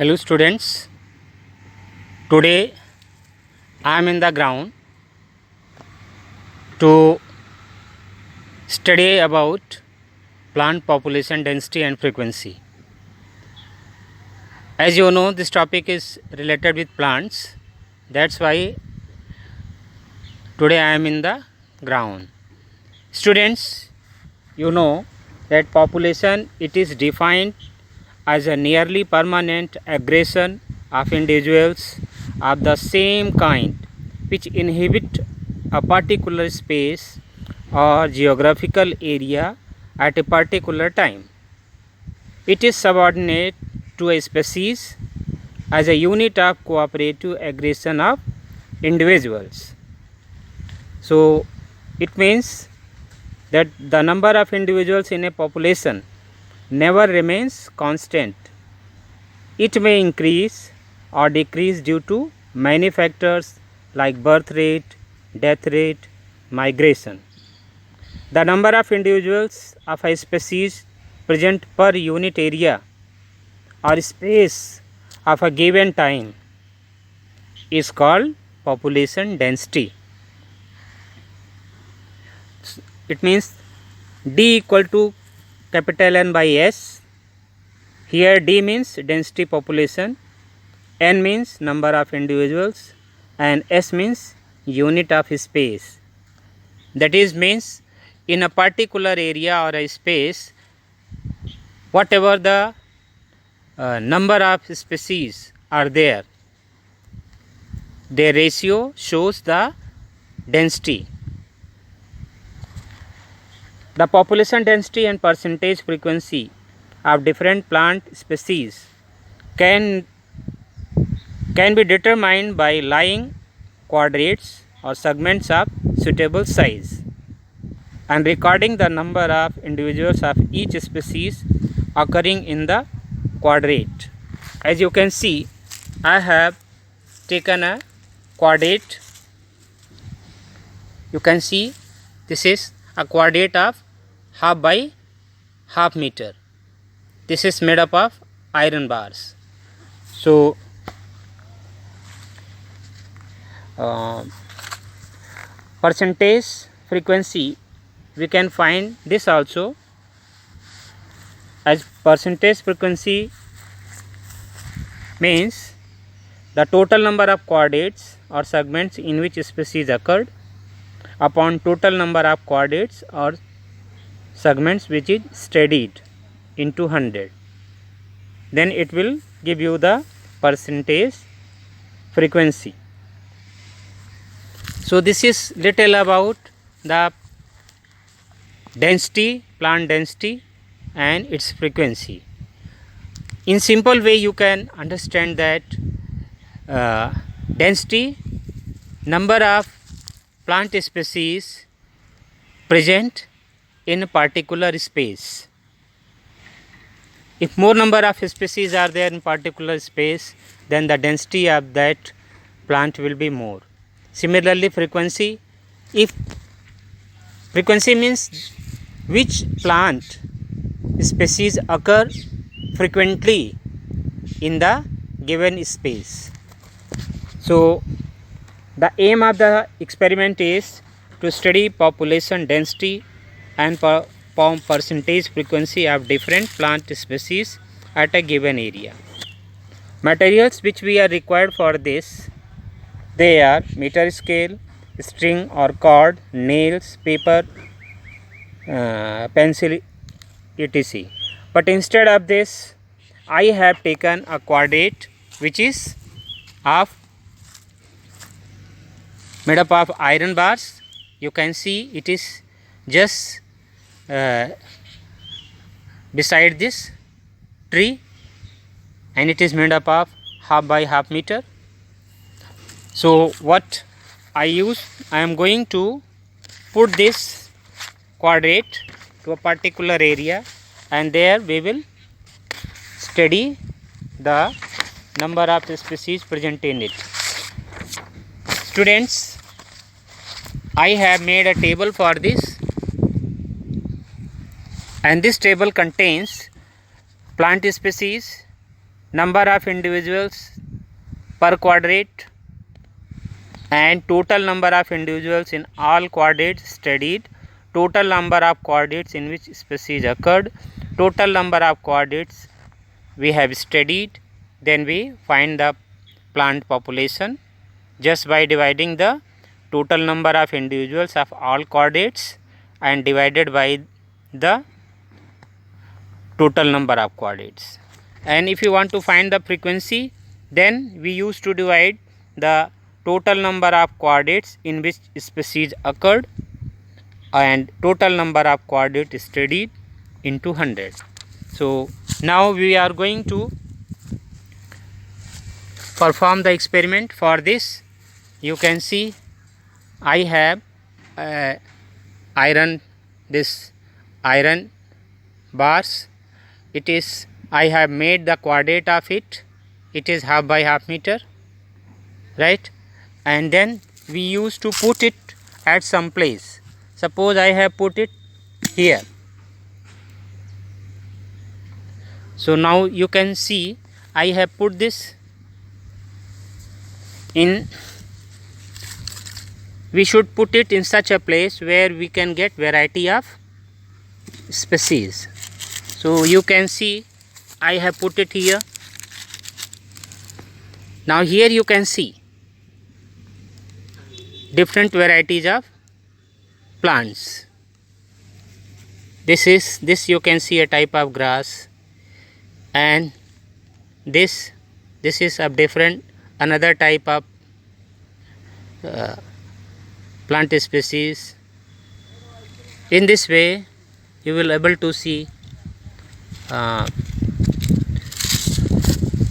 Hello students, today I am in the ground to study about plant population density and frequency. As you know, this topic is related with plants, that's why today I am in the ground. Students, you know that population, it is defined as a nearly permanent aggregation of individuals of the same kind which inhabit a particular space or geographical area at a particular time. It is subordinate to a species as a unit of cooperative aggregation of individuals. So it means that the number of individuals in a population never remains constant. It may increase or decrease due to many factors like birth rate, death rate, migration. The number of individuals of a species present per unit area or space of a given time is called population density. It means D equal to capital N by S. Here D means density population, N means number of individuals, and S means unit of space. That is means in a particular area or a space, whatever the number of species are there, their ratio shows the density. The population density and percentage frequency of different plant species can be determined by lying quadrates or segments of suitable size and recording the number of individuals of each species occurring in the quadrate. As you can see, I have taken a quadrate. You can see this is a quadrate of half by half meter. This is made up of iron bars. So percentage frequency, we can find this also as percentage frequency means the total number of quadrates or segments in which species occurred upon total number of quadrates or segments which is studied into 100. Then it will give you the percentage frequency. So this is little about the density, plant density and its frequency. In simple way you can understand that density, number of plant species present in a particular space. If more number of species are there in particular space, then the density of that plant will be more. Similarly, frequency, if frequency means which plant species occur frequently in the given space. So the aim of the experiment is to study population density and percentage frequency of different plant species at a given area. Materials which we are required for this, they are meter scale, string or cord, nails, paper, pencil, etc. But instead of this, I have taken a quadrate which is made up of iron bars. You can see it is just beside this tree and it is made up of half by half meter. So what I am going to put this quadrate to a particular area and there we will study the number of species present in it. Students, I have made a table for this and this table contains plant species, number of individuals per quadrate, and total number of individuals in all quadrates studied, total number of quadrates in which species occurred, total number of quadrates we have studied. Then we find the plant population just by dividing the total number of individuals of all quadrates and divided by the total number of quadrates. And if you want to find the frequency, then we used to divide the total number of quadrates in which species occurred and total number of quadrates studied into 100. So now we are going to perform the experiment. For this, you can see I have iron bars. It is, I have made the quadrate of it. It is half by half meter, right? And then we used to put it at some place. Suppose I have put it here. So now you can see I have put this in. We should put it in such a place where we can get variety of species. So you can see I have put it here. Now here you can see different varieties of plants. This you can see a type of grass, and this is a different another type of plant species. In this way you will able to see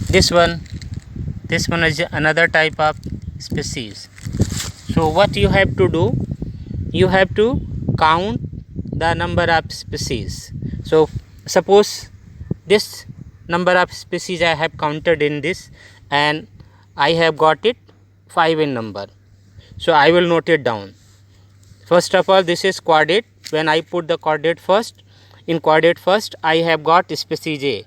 this one is another type of species. So what you have to do, you have to count the number of species. So suppose this number of species I have counted in this, and I have got it 5 in number. So I will note it down. First of all, this is quadrate. When I put the quadrate first, in quadrate first I have got species A.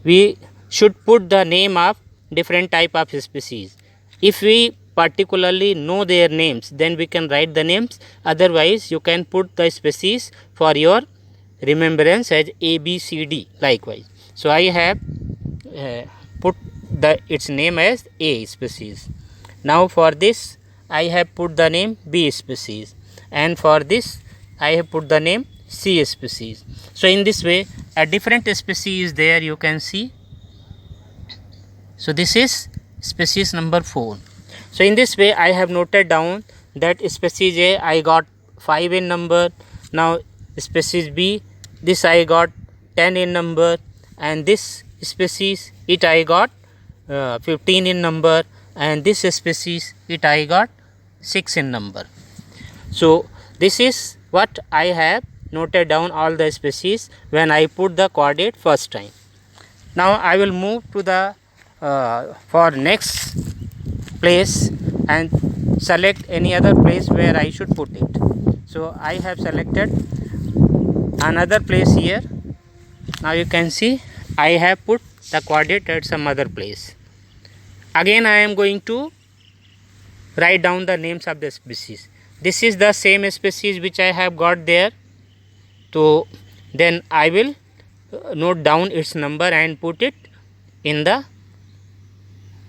We should put the name of different type of species. If we particularly know their names, then we can write the names. Otherwise you can put the species for your remembrance as A, B, C, D likewise. So I have put its name as A species. Now for this I have put the name B species, and for this I have put the name C species. So in this way a different species is there, you can see. So this is species number 4. So in this way I have noted down that species A I got 5 in number. Now species B, this I got 10 in number, and this species it I got 15 in number, and this species it I got 6 in number. So this is what I have noted down all the species when I put the coordinate first time. Now I will move to the for next place and select any other place where I should put it. So I have selected another place here. Now you can see I have put the coordinate at some other place. Again I am going to write down the names of the species. This is the same species which I have got there. So then I will note down its number and put it in the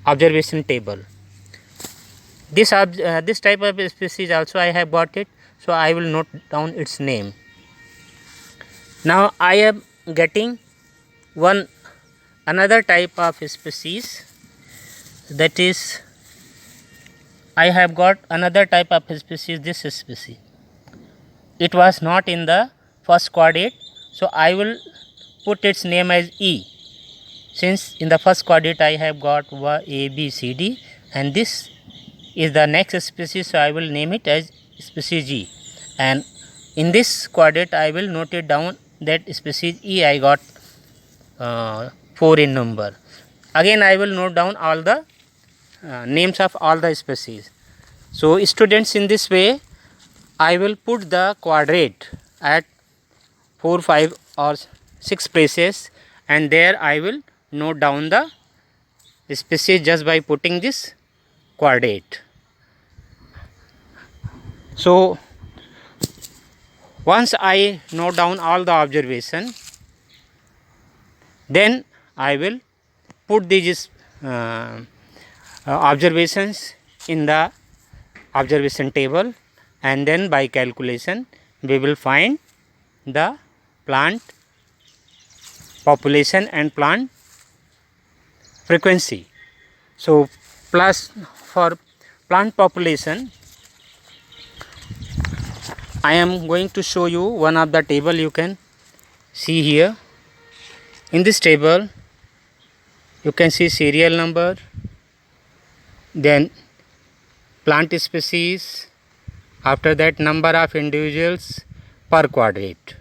observation table. This type of species also I have got it, so I will note down its name. Now I am getting another type of species, that is I have got another type of species, this species. It was not in the first coordinate, so I will put its name as E. Since in the first coordinate I have got A, B, C, D, and this is the next species, so I will name it as species E. And in this coordinate I will note it down that species E I got 4 in number. Again I will note down all the names of all the species. So students, in this way I will put the coordinate at 4, 5 or 6 places, and there I will note down the species just by putting this coordinate. So once I note down all the observation, then I will put these observations in the observation table, and then by calculation we will find the plant population and plant frequency. So plus for plant population, I am going to show you one of the table you can see here. In this table you can see serial number, then plant species, after that number of individuals per quadrate,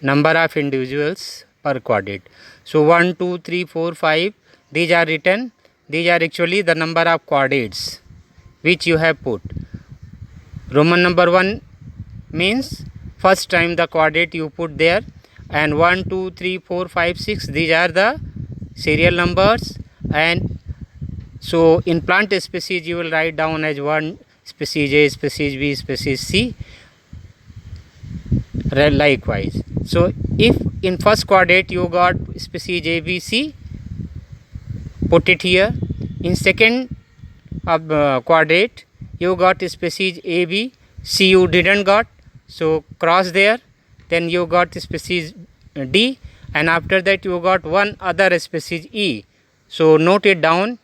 number of individuals per quadrate. So 1, 2, 3, 4, 5, these are written, these are actually the number of quadrates which you have put. Roman number 1 means first time the quadrate you put there, and 1, 2, 3, 4, 5, 6, these are the serial numbers. And so in plant species you will write down as 1 species A, species B, species C, likewise. So if in first quadrate you got species A, B, C, put it here. In second quadrate you got species A, B, C you didn't got, so cross there. Then you got species D, and after that you got one other species E, so note it down,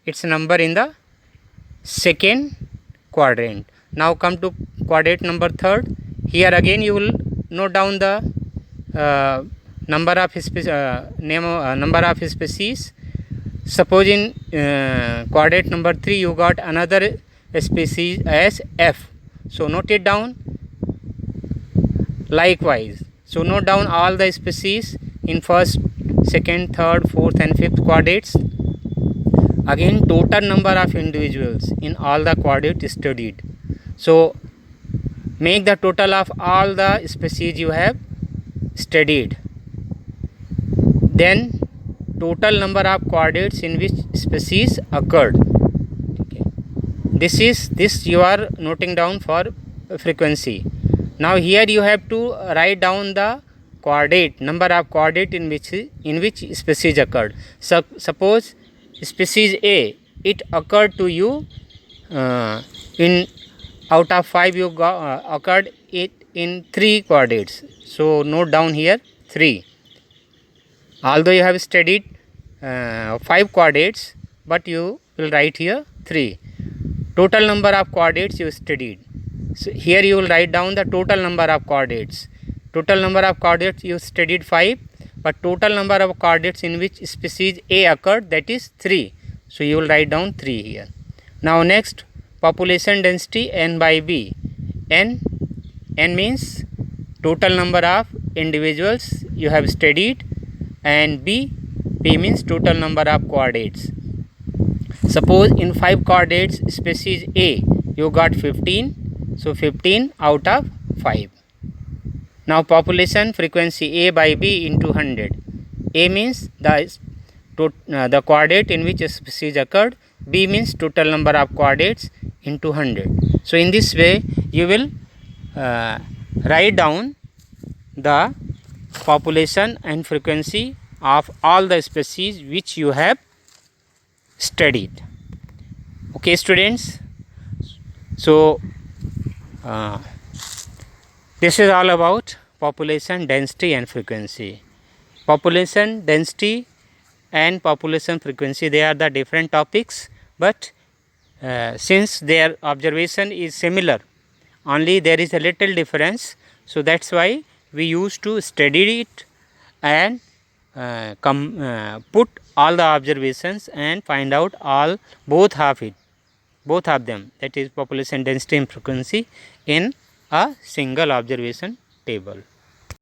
its number in the second quadrant. Now come to quadrant number 3rd. Here again you will note down the number of species. Suppose in quadrant number 3 you got another species as F, so note it down. Likewise, so note down all the species in first, second, third, fourth and fifth quadrants. Again total number of individuals in all the quadrants studied. So make the total of all the species you have studied. Then total number of quadrants in which species occurred. Okay. This you are noting down for frequency. Now here you have to write down the quadrate, number of quadrate in which species occurred. So suppose species A, it occurred to you in out of 5 you got, occurred it in 3 quadrates. So note down here 3. Although you have studied 5 quadrates, but you will write here 3. Total number of quadrates you studied. So here you will write down the total number of quadrates. Total number of quadrates you studied 5, but total number of quadrates in which species A occurred, that is 3. So you will write down 3 here. Now next, population density N by B. N means total number of individuals you have studied, and B means total number of quadrates. Suppose in 5 quadrates species A you got 15. So 15 out of 5. Now population frequency A by B into 100. A means the quadrate in which a species occurred. B means total number of quadrates into 100. So in this way you will write down the population and frequency of all the species which you have studied. Okay students, so this is all about population density and frequency. Population density and population frequency, they are the different topics, but since their observation is similar, only there is a little difference, so that's why we used to study it and put all the observations and find out both of them, that is population density and frequency, in a single observation table.